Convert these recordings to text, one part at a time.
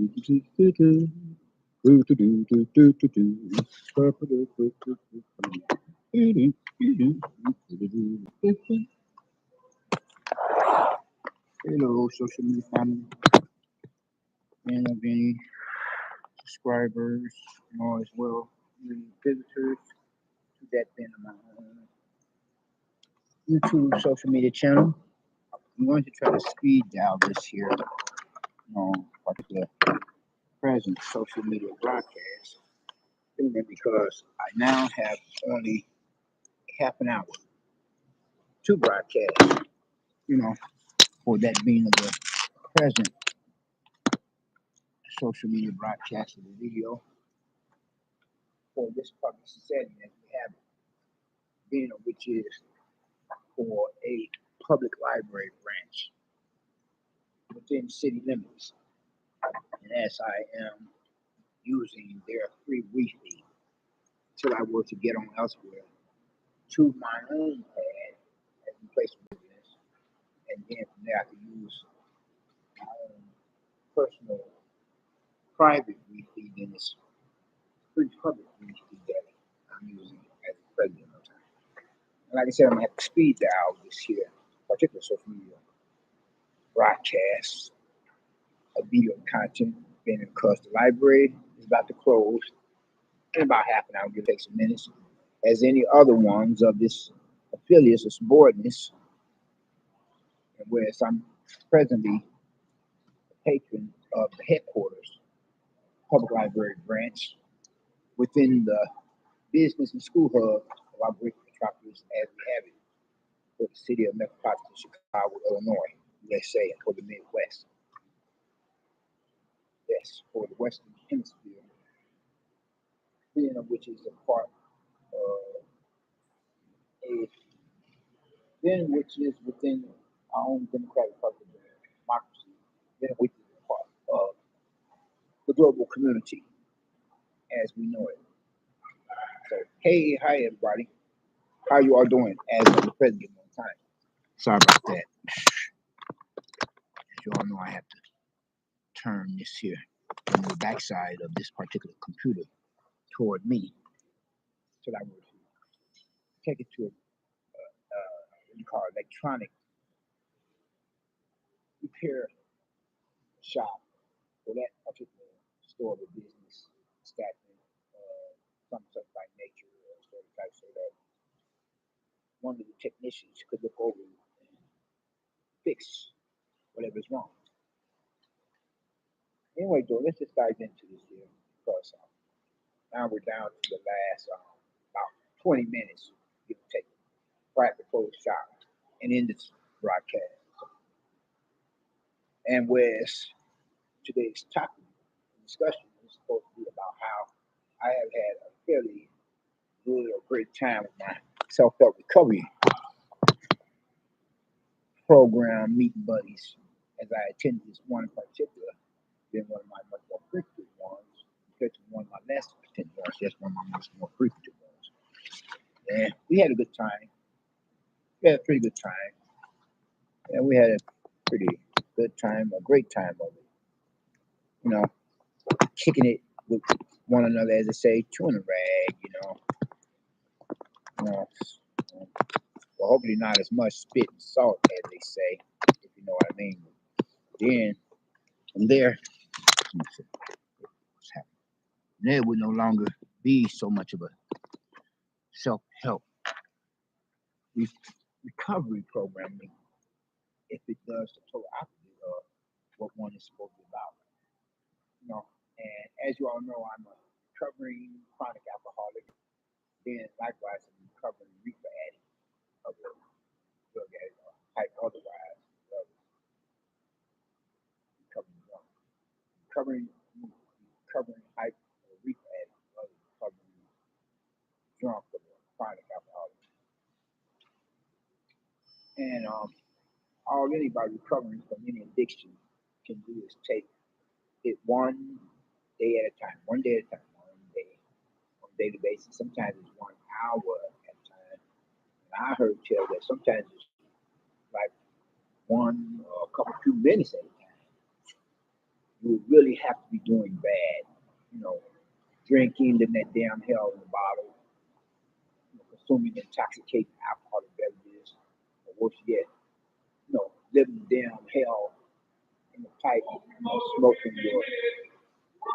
Hello, social media family, and of any subscribers, as well any visitors to that been my YouTube social media channel. I'm going to try to speed dial this here, particular present social media broadcast, because I now have only half an hour to broadcast, for that being of the present social media broadcast of the video for this public setting as we have it, being of which is for a public library branch within city limits. And as I am using their free weekly till I were to get on elsewhere to my own pad as a place of business, and then from there I can use my own personal private weekly, then it's free public weekly that I'm using as a president of time. And like I said, I'm gonna have to speed dial this here particular social media broadcast of video content, being because the library is about to close in about half an hour, give or take some minutes, as any other ones of this affiliates or subordinates, and whereas I'm presently the patron of the headquarters public library branch within the business and school hub of our great metropolis as we have it for the city of metropolitan Chicago, Illinois, USA, and for the Midwest. Yes, for the Western Hemisphere, being of which is a part of a then which is within our own democratic republic of democracy, then which is a part of the global community as we know it. So, hey, hi everybody. How you all doing as of the present time? Sorry about that. As you all know, I have to turn this here from the backside of this particular computer toward me so that I would take it to a what you call electronic repair shop for that particular store of business establishment, some such like nature or sort of type, so that one of the technicians could look over and fix whatever's wrong. Anyway, though, let's just dive into this here because now we're down to the last about 20 minutes, give or take, right before the shop and in this broadcast. And whereas today's topic discussion is supposed to be about how I have had a fairly good or great time with my self-help recovery program meeting buddies as I attended this one in particular, been one of my much more frequent ones compared to one of my less frequent ones, just one of my much more frequent ones. And we had a good time. We had a pretty good time. And we had a pretty good time, a great time of it. Kicking it with one another, as they say, chewing a rag, well, hopefully not as much spit and salt as they say, if you know what I mean. Then from there, what's happening? There would no longer be so much of a self-help recovery programming if it does the total opposite of what one is supposed to be about. And as you all know, I'm a recovering chronic alcoholic. Then likewise, I'm a recovering reefer addict of the drug addict or type otherwise recovering drug. Recovering hype or reefer addict or recovering drunk of a chronic alcoholic. And all anybody recovering from any addiction can do is take it one day at a time, on a daily basis. Sometimes it's 1 hour at a time. And I heard tell that sometimes it's like one or a couple few minutes at a time. you would really have to be doing bad, you know, drinking, letting that damn hell in the bottle, consuming intoxicating alcoholic beverages, or worse yet, living damn hell in the pipe, smoking your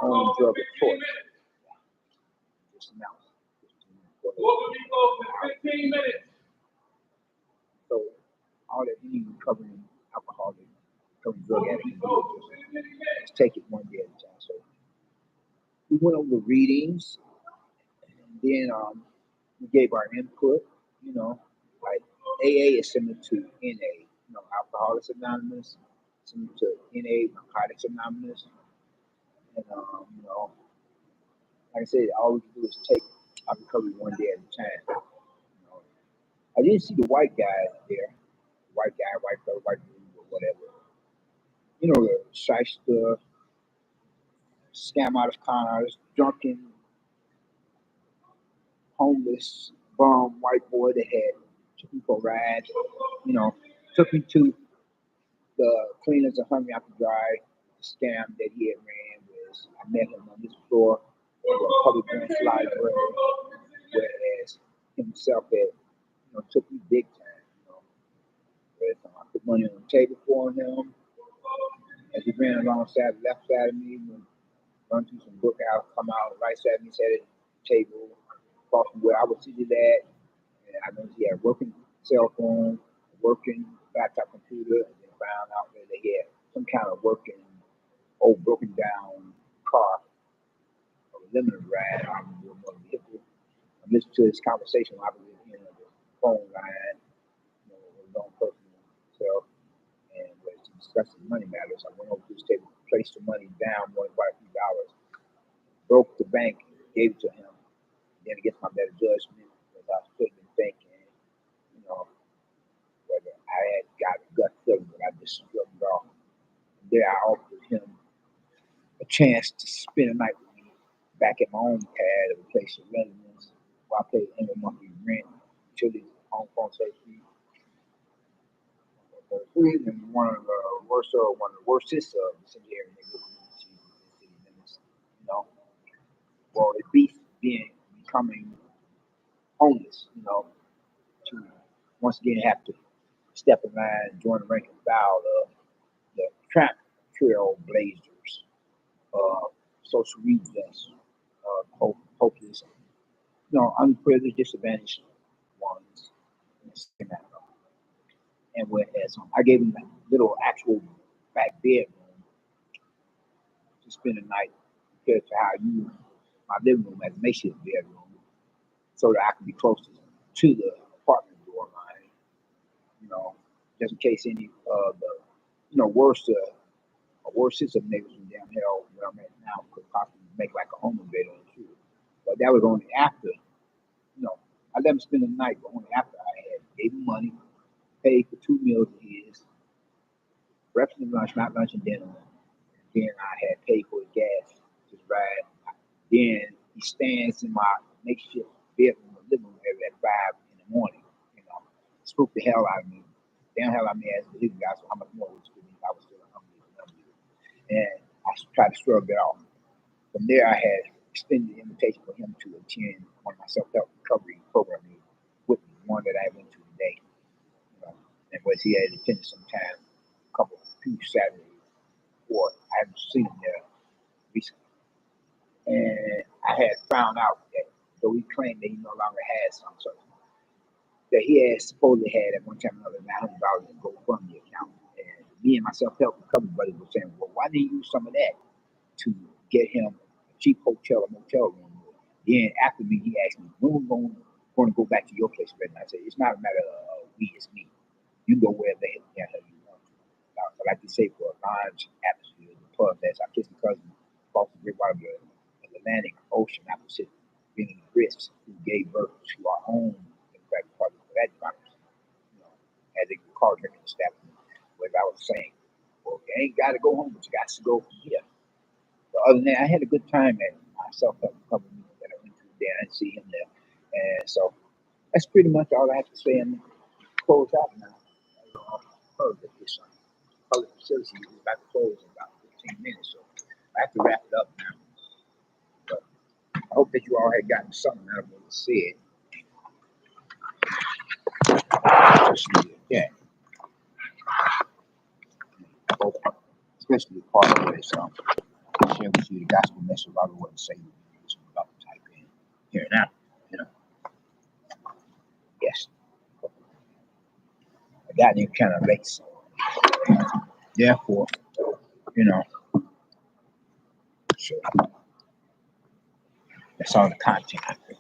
own drug of choice. Just now. 15 minutes. So all that any recovering alcoholic, recovering drug addict can do is just take it one day at a time. So we went over the readings, and then we gave our input. Like AA is similar to NA. Alcoholics Anonymous, similar to NA, Narcotics Anonymous, and like I said, all we can do is take our recovery one day at a time. I didn't see the white guy there, white guy, white girl, white dude, or whatever. The shyster, scam artist, con artist, drunken, homeless, bum, white boy that had took me for a ride. Took me to the cleaners and hung me out to dry. The scam that he had ran was I met him on this floor of a public branch library, whereas himself had took me big time. I put money on the table for him. As he ran alongside the left side of me, run through some book out, come out, right side of me, sat at the table, across from where I was seated at. And I noticed he had a working cell phone, working laptop computer, and then found out that they had some kind of working, old broken down car, a limited ride. I listened to his conversation while I was in the phone line, with his own personal self, and was discussing money matters. I went over to his table, placed the money down, $1 $3, broke the bank, gave it to him. Then against my better judgment, because I stood and thinking, whether I had got a gut feeling, but I just shrugged it off. And there I offered him a chance to spend a night with me back at my own pad of a place of residence, where I paid every monthly rent, utilities, home phone service fees. And one of the worst of the city area communities in city limits, well, it beats becoming homeless, to once again have to step in line and join the rank and file of the track trail blazers, social redress, hopeless, unprivileged, disadvantaged ones in the same manner. And whereas I gave him a little actual back bedroom to spend the night compared to how I use my living room as a makeshift bedroom so that I can be closest to the apartment door line, just in case any of the, worse system neighbors from down here where I'm at now could possibly make like a home invader on the truth. But that was only after, I let him spend the night, but only after I had gave him money, paid for 2 meals of his, breakfast and lunch, not lunch and dinner. Then I had paid for his gas, his ride. Then he stands in my makeshift bedroom or living room area at 5 in the morning, spooked the hell out of me. Damn hell out of me as a legal guy, so how much more would you think I was still hungry? And I tried to shrug it off. From there, I had extended the invitation for him to attend one of my self-help recovery programs with me, one that I went to today. And was he had attended sometime a few Saturdays before. I haven't seen him there recently. And I had found out that though he claimed that he no longer had some sort of that he had supposedly had at one time or another $900 in GoFundMe account. And me and my self-help recovery buddies were saying, well, why didn't you use some of that to get him a cheap hotel or motel room? Then after me, he asked me, when we're going to go back to your place? And I said, it's not a matter of we, it's me. You go wherever the hell you want to. Like you say, for a lounge atmosphere, the pub that's our kissing cousin across the great water of the Atlantic Ocean opposite being risks who gave birth to our own Democratic Party for that democracy, as a car drinking establishment. Where I was saying, well, you ain't got to go home, but you got to go from here. But other than that, I had a good time at my self-help recovery meeting that I went to there. I didn't see him there. And so that's pretty much all I have to say and close out now. Heard that this public facility is about to close in about 15 minutes. So I have to wrap it up now. But I hope that you all had gotten something out of what was said. Yeah. I hope, especially the part of what it's share with you the gospel message about what to say. It's about to type in here now. You know. Yes. I got any kind of race. Therefore, you know, so that's all the content I think.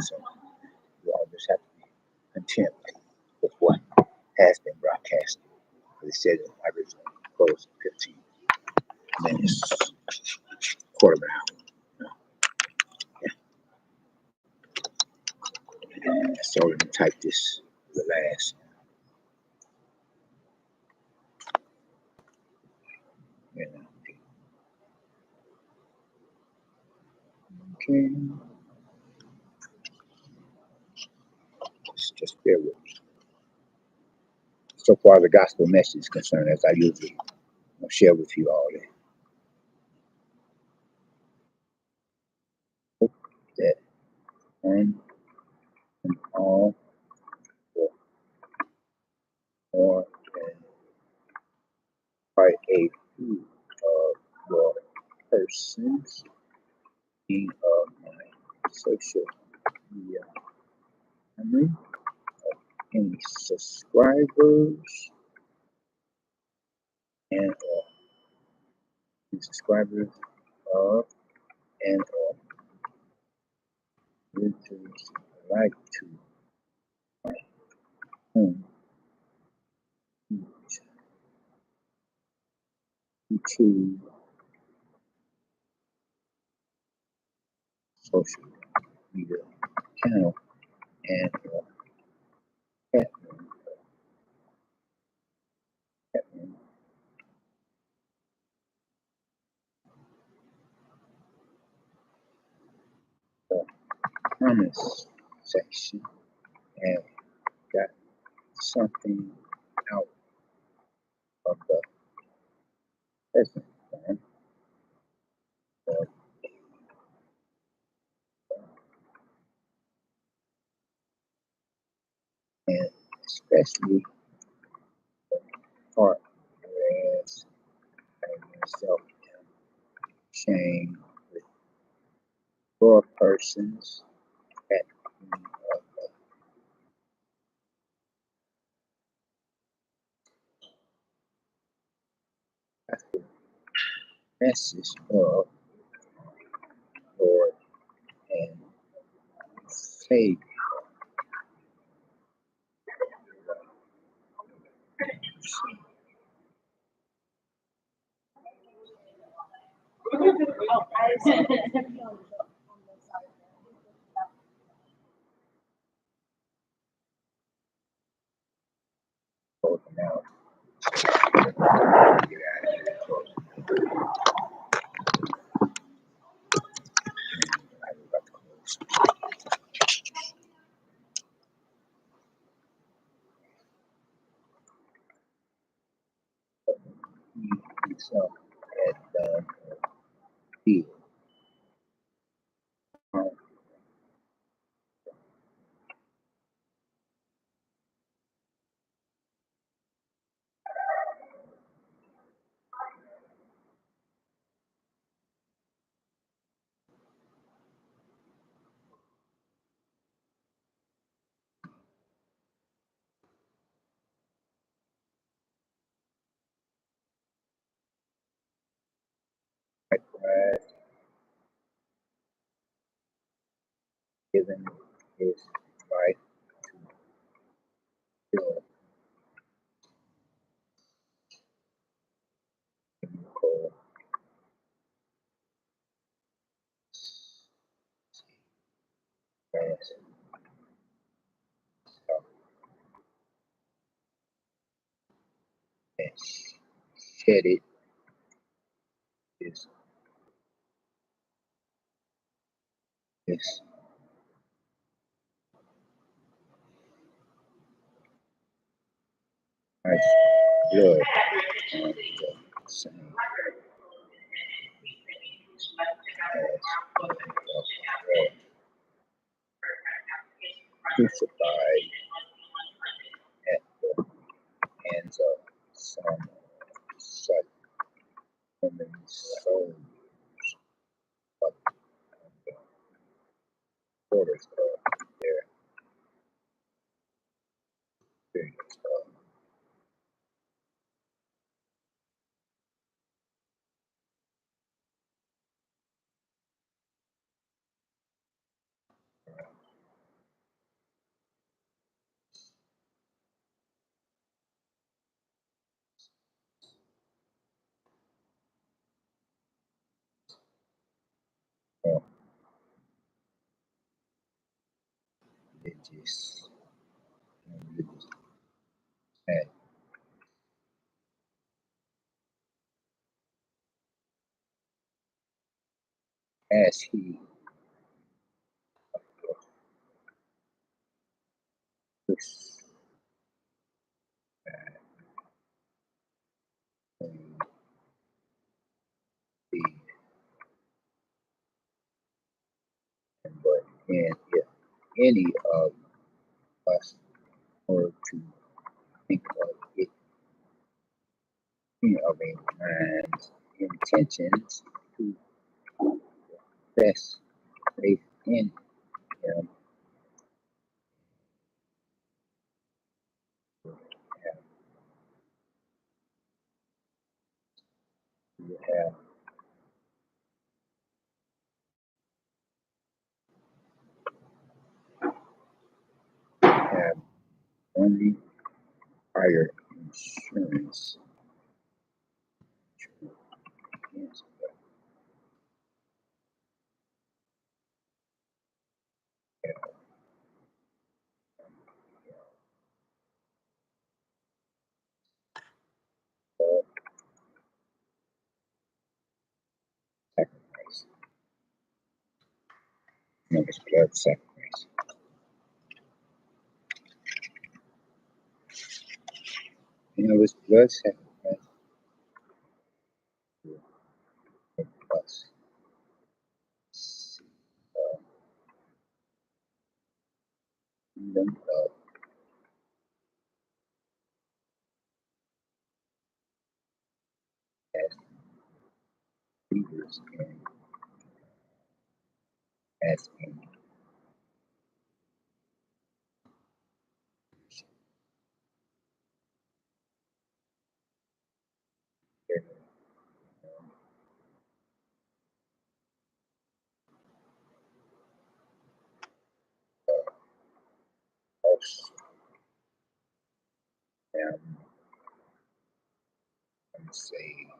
So you all just have to be content with what has been broadcasted. As I said, I originally closed at 15 minutes, quarter of an hour. You know? Yeah. So let me type this the last. You know. Okay. Just bear with me. So far as the gospel message is concerned, as I usually share with you all that one and all for more than quite a few of your persons being of my social media family, any subscribers and subscribers of and visitors like to home YouTube social media channel and admin, admin, the comments section and got something out of the present time of, and especially the part whereas I myself am sharing with four persons at the message of Lord and Savior. Now, he himself had done heal. Likewise, given his life to kill Nicole as and shedded his his life's blood on the same crucified at the hands of some such women soldiers, but the quarters of their experience of religious religious and as he looks at the but and if any of us were to think of it, of a man's intentions to best faith in him, have, you have only higher insurance against the sacrifice. His blood sacrifice. His blood sacrifice for us. Kingdom of as believers and as in also am unsaved.